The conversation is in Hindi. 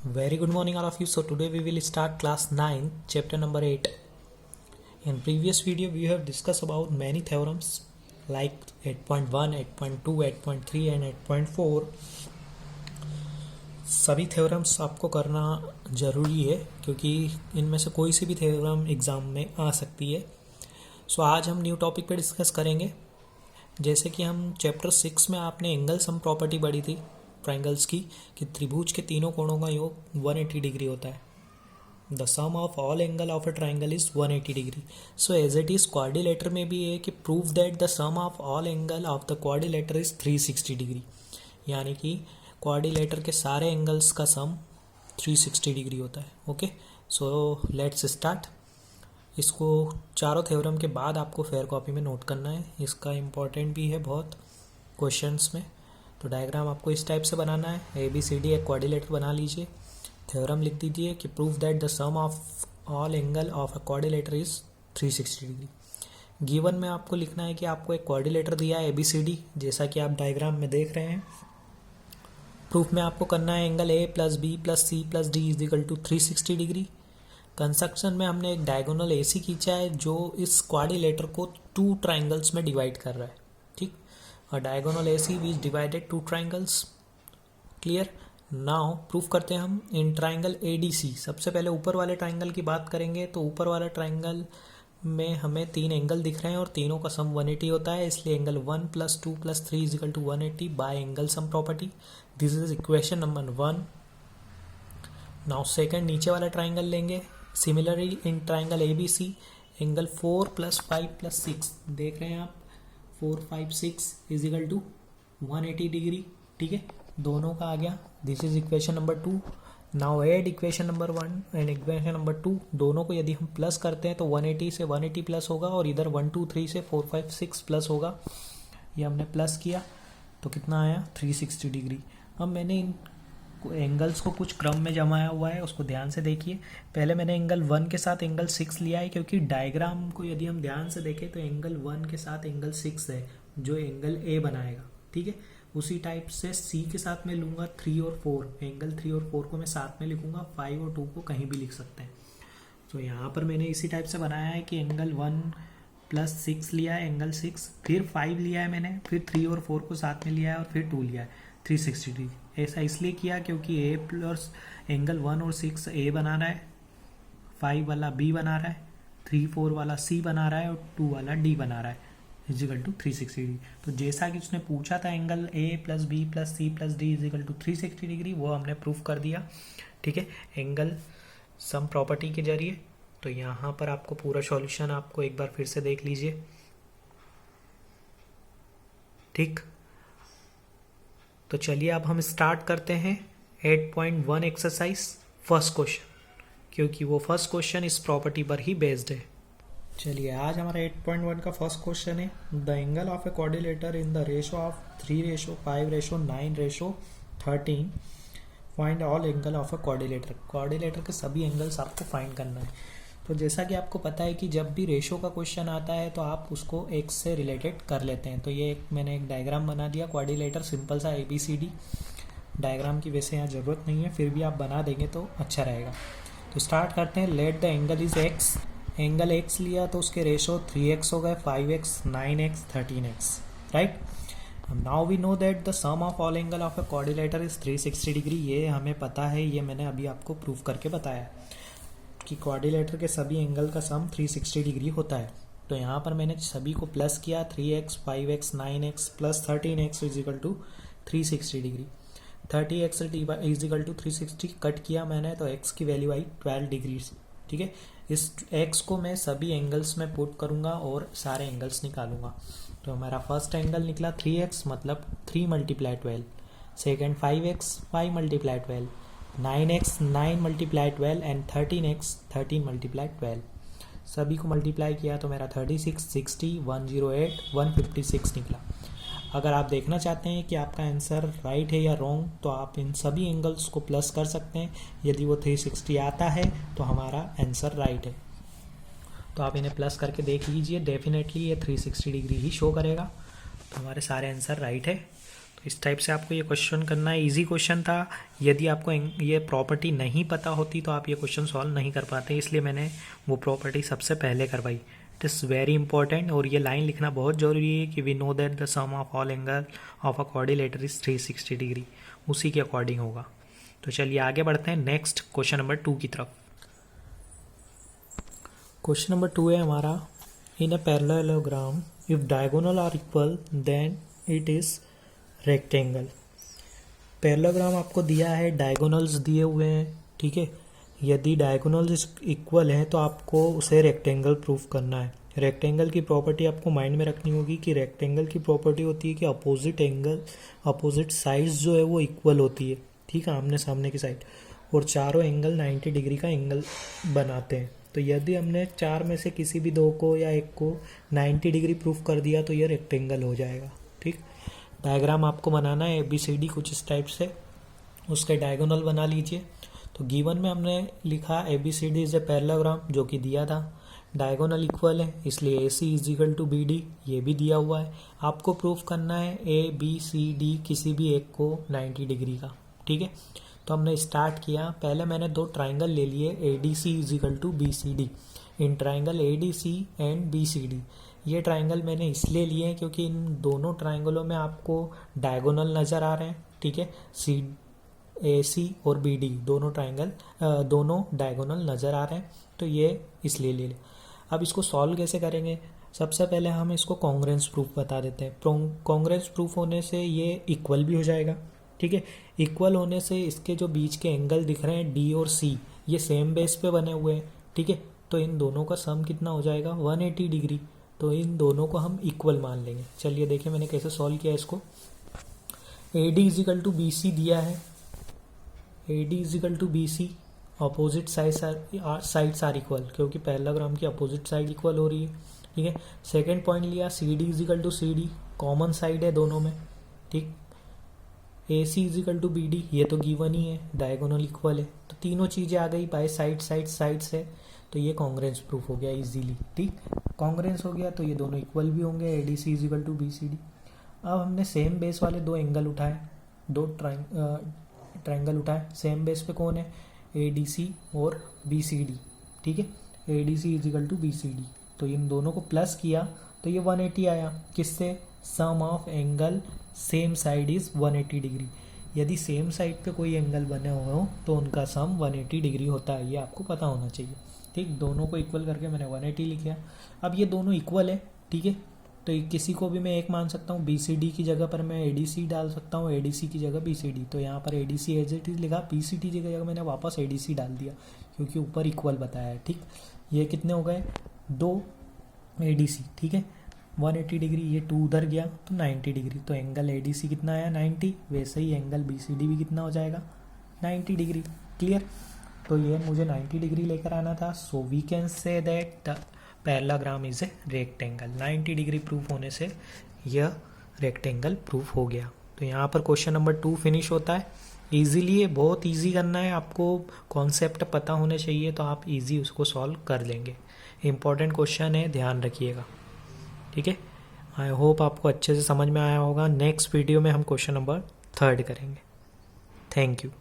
Very good morning all of you. So today we will start class 9 chapter number 8. In previous video we have discussed about many theorems like 8.1, 8.2, 8.3 and 8.4. सभी थ्योरम्स आपको करना ज़रूरी है क्योंकि इनमें से कोई सी भी थ्योरम एग्ज़ाम में आ सकती है. सो आज हम न्यू टॉपिक पे डिस्कस करेंगे. जैसे कि हम चैप्टर 6 में आपने एंगल सम प्रॉपर्टी पढ़ी थी ट्राइंगल्स की कि त्रिभुज के तीनों कोणों का योग 180 डिग्री होता है. The sum of all angle of a triangle is 180 degree. So as it is quadrilateral में भी है कि prove that the sum of all angle of the quadrilateral is 360 degree. यानी कि क्वाड्रिलेटर के सारे एंगल्स का सम 360 डिग्री होता है. Okay, so let's start. इसको चारों थ्योरम के बाद आपको फेयर कॉपी में नोट करना है. इसका इम्पोर्टेंट भी है बहुत क्वेश्चंस में. तो डायग्राम आपको इस टाइप से बनाना है. ABCD एक क्वाड्रिलेटर बना लीजिए. थ्योरम लिख दीजिए कि prove that the sum of all angle of a quadrilateral is 360 degree. Given में आपको लिखना है कि आपको एक क्वाड्रिलेटर दिया है ABCD जैसा कि आप डायग्राम में देख रहे हैं. प्रूफ में आपको करना है angle A + B + C + D = 360 degree. Construction में हमने एक डायगोनल AC खींचा है जो इस क्वाड्रिलेटर को 2 ट्राइंगल्स में डिवाइड कर रहा है. ठीक, a diagonal AC is divided 2 triangles. Clear. Now proof करते हैं हम इन ट्राइंगल ADC. सबसे पहले ऊपर वाले ट्राइंगल की बात करेंगे. तो ऊपर वाला ट्राइंगल में हमें 3 एंगल दिख रहे हैं और तीनों का सम 180 होता है. इसलिए angle 1 + 2 + 3 = 180 bye angle sum property. This is equation number 1. Now second नीचे वाला ट्राइंगल लेंगे. Similarly in triangle ABC angle 4 + 5 + 6 देख रहे हैं आप. 4, 5, 6 = 180 डिग्री. ठीक है, दोनों का आ गया. This is equation number 2. Now add equation number 1 and equation number 2. दोनों को यदि हम प्लस करते हैं तो 180 से 180 प्लस होगा और इधर 1, 2, 3 से 4, 5, 6 प्लस होगा. ये हमने प्लस किया तो कितना आया 360 डिग्री. अब मैंने इन एंगल्स को कुछ क्रम में जमाया हुआ है, उसको ध्यान से देखिए. पहले मैंने एंगल 1 के साथ एंगल 6 लिया है क्योंकि डायग्राम को यदि हम ध्यान से देखें तो एंगल 1 के साथ एंगल 6 है जो एंगल A बनाएगा. ठीक है, उसी टाइप से C के साथ में लूँगा 3 और 4. एंगल 3 और 4 को मैं साथ में लिखूँगा. 5 और 2 को कहीं भी लिख सकते हैं. तो यहाँ पर मैंने इसी टाइप से बनाया है कि एंगल 1 + 6 लिया है एंगल 6, फिर 5 लिया है मैंने, फिर 3 और 4 को साथ में लिया है और फिर 2 लिया है 360 डिग्री. ऐसा इसलिए किया क्योंकि A प्लस एंगल 1 और 6 A बना रहा है, 5 वाला B बना रहा है, 3, 4 वाला C बना रहा है और 2 वाला D बना रहा है = 360 डिग्री. तो जैसा कि उसने पूछा था angle A + B + C + D = 360 degree, वो हमने प्रूफ कर दिया. ठीक है, एंगल सम प्रॉपर्टी के जरिए. तो यहाँ पर आपको पूरा सॉल्यूशन आपको एक बार फिर से देख लीजिए. ठीक, तो चलिए अब हम स्टार्ट करते हैं 8.1 एक्सरसाइज फर्स्ट क्वेश्चन, क्योंकि वो फर्स्ट क्वेश्चन इस प्रॉपर्टी पर ही बेस्ड है. चलिए आज हमारा 8.1 का फर्स्ट क्वेश्चन है. The angle of a quadrilateral in the ratio of 3:5:9:13. Find all angle of a quadrilateral. Quadrilateral के सभी एंगल्स आपको फाइंड करना है. तो जैसा कि आपको पता है कि जब भी रेशो का क्वेश्चन आता है तो आप उसको x से रिलेटेड कर लेते हैं. तो ये मैंने एक डायग्राम बना दिया क्वाड्रिलेटर, सिंपल सा ABCD. डायग्राम की वैसे यहाँ ज़रूरत नहीं है, फिर भी आप बना देंगे तो अच्छा रहेगा. तो स्टार्ट करते हैं. Let the angle is x. Angle x लिया तो उसके रेशो 3x हो गए, 5x, 9x, 13x. Right. Now we know that the sum of all angle of a quadrilateral is 360 degree. ये हमें पता है, ये मैंने अभी आपको प्रूफ करके बताया कि क्वाड्रिलेटर के सभी एंगल का सम 360 डिग्री होता है. तो यहाँ पर मैंने सभी को प्लस किया. 3x, 5x, 9x + 13x = 360 degree. 30x = 360 cut किया मैंने तो x की वैल्यू आई 12 डिग्री. ठीक है, इस x को मैं सभी एंगल्स में पुट करूँगा और सारे एंगल्स निकालूंगा. तो हमारा फर्स्ट एंगल निकला 3x मतलब 3 × 12. Second 5x 5 × 12. 9x 9 × 12 and 13x 13 × 12. सभी को मल्टीप्लाई किया तो मेरा 36, 60, 108, 156 निकला. अगर आप देखना चाहते हैं कि आपका आंसर राइट है या रॉन्ग तो आप इन सभी एंगल्स को प्लस कर सकते हैं. यदि वो 360 आता है तो हमारा आंसर राइट है. तो आप इन्हें प्लस करके देख लीजिए, डेफिनेटली ये 360 डिग्री ही शो करेगा. तो हमारे सारे आंसर राइट है. इस टाइप से आपको ये क्वेश्चन करना है। इजी क्वेश्चन था। यदि आपको ये प्रॉपर्टी नहीं पता होती तो आप ये क्वेश्चन सॉल्व नहीं कर पाते, इसलिए मैंने वो प्रॉपर्टी सबसे पहले करवाई। It is very important. और ये लाइन लिखना बहुत ज़रूरी है कि we know that the sum of all angle of a quadrilateral is 360 degree, उसी के अकॉर्डिंग होगा। तो चलिए आगे बढ़ते हैं नेक्स्ट क्वेश्चन नंबर 2 की तरफ। क्वेश्चन नंबर 2 है हमारा, in a parallelogram if diagonal are equal then it is rectangle. Parallelogram आपको दिया है, डायगोनल्स दिए हुए हैं, ठीक है। यदि डायगोनल्स इक्वल हैं तो आपको उसे रेक्टेंगल प्रूफ करना है। रेक्टेंगल की प्रॉपर्टी आपको माइंड में रखनी होगी कि रेक्टेंगल की प्रॉपर्टी होती है कि अपोजिट साइड्स जो है वो इक्वल होती है, ठीक है, आमने सामने की साइड, और चारों एंगल 90 डिग्री का एंगल बनाते हैं। तो यदि हमने चार में से किसी भी दो को या एक को 90 डिग्री प्रूफ कर दिया तो ये रेक्टेंगल हो जाएगा, ठीक। डायग्राम आपको बनाना है ABCD कुछ इस टाइप से, उसके डायगोनल बना लीजिए। तो गिवन में हमने लिखा ABCD इज ए पैरेललोग्राम, जो कि दिया था। डायगोनल इक्वल है इसलिए AC is equal to BD, ये भी दिया हुआ है। आपको प्रूफ करना है ABCD किसी भी एक को 90 डिग्री का, ठीक है। तो हमने स्टार्ट किया। पहले मैंने दो ट्राइंगल ले लिए, ADC is equal to BCD। In triangle ADC and BCD, ये ट्राइंगल मैंने इसलिए लिए हैं क्योंकि इन दोनों ट्राइंगलों में आपको डायगोनल नज़र आ रहे हैं, ठीक है। AC और BD दोनों डायगोनल नज़र आ रहे हैं, तो ये इसलिए ले लें। अब इसको सॉल्व कैसे करेंगे? सबसे पहले हम इसको कॉन्ग्रुएंस प्रूफ बता देते हैं। कॉन्ग्रुएंस प्रूफ होने से ये इक्वल भी हो जाएगा, ठीक है। इक्वल होने से इसके जो बीच के एंगल दिख रहे हैं D और C, ये सेम बेस पे बने हुए हैं, ठीक है। तो इन दोनों का सम कितना हो जाएगा? 180 डिग्री। तो इन दोनों को हम इक्वल मान लेंगे। चलिए देखिए मैंने कैसे सॉल्व किया इसको। AD is equal to BC दिया है, AD is equal to BC, opposite sides are equal, क्योंकि पैरेललोग्राम की अपोजिट साइड इक्वल हो रही है, ठीक है। सेकेंड पॉइंट लिया, CD is equal to CD, common side है दोनों में, ठीक। AC is equal to BD, ये तो गिवन ही है, डायगोनल इक्वल है। तो तीनों चीज़ें आ गई, बाय साइड्स है, तो ये कॉन्ग्रुएंस प्रूफ हो गया इजीली, ठीक। कॉन्ग्रुएंस हो गया तो ये दोनों इक्वल भी होंगे, ADC is equal to BCD। अब हमने सेम बेस वाले दो एंगल उठाए, दो ट्राइंगल उठाए। सेम बेस पे कौन है? ADC और BCD, ठीक है। ADC is equal to BCD, तो इन दोनों को प्लस किया तो ये 180 आया। किससे? Sum of angle same side is 180 degree. यदि सेम साइड पे कोई एंगल बने हुए हो तो उनका सम 180 डिग्री होता है, ये आपको पता होना चाहिए, ठीक। दोनों को इक्वल करके मैंने 180 लिखा। अब ये दोनों इक्वल है, ठीक है, तो किसी को भी मैं एक मान सकता हूँ। BCD की जगह पर मैं ADC डाल सकता हूँ, ADC की जगह BCD। तो यहाँ पर ADC एज इट इज लिखा, BCD की जगह मैंने वापस ADC डाल दिया क्योंकि ऊपर इक्वल बताया है, ठीक। ये कितने हो गए? 2 ADC, ठीक है। 180 डिग्री, ये 2 उधर गया तो 90 डिग्री। तो एंगल ADC कितना आया? 90। वैसे ही एंगल BCD भी कितना हो जाएगा? 90 डिग्री। क्लियर? तो ये मुझे 90 डिग्री लेकर आना था। So we can say that the parallelogram is a rectangle. 90 degree proof होने से यह रेक्टेंगल प्रूफ हो गया। तो यहाँ पर क्वेश्चन नंबर 2 फिनिश होता है। ईजीली, ये बहुत ईजी करना है, आपको कॉन्सेप्ट पता होने चाहिए तो आप ईजी उसको सॉल्व कर लेंगे। इंपॉर्टेंट क्वेश्चन है, ध्यान रखिएगा, ठीक है। आई होप आपको अच्छे से समझ में आया होगा। नेक्स्ट वीडियो में हम क्वेश्चन नंबर 3 करेंगे। Thank you.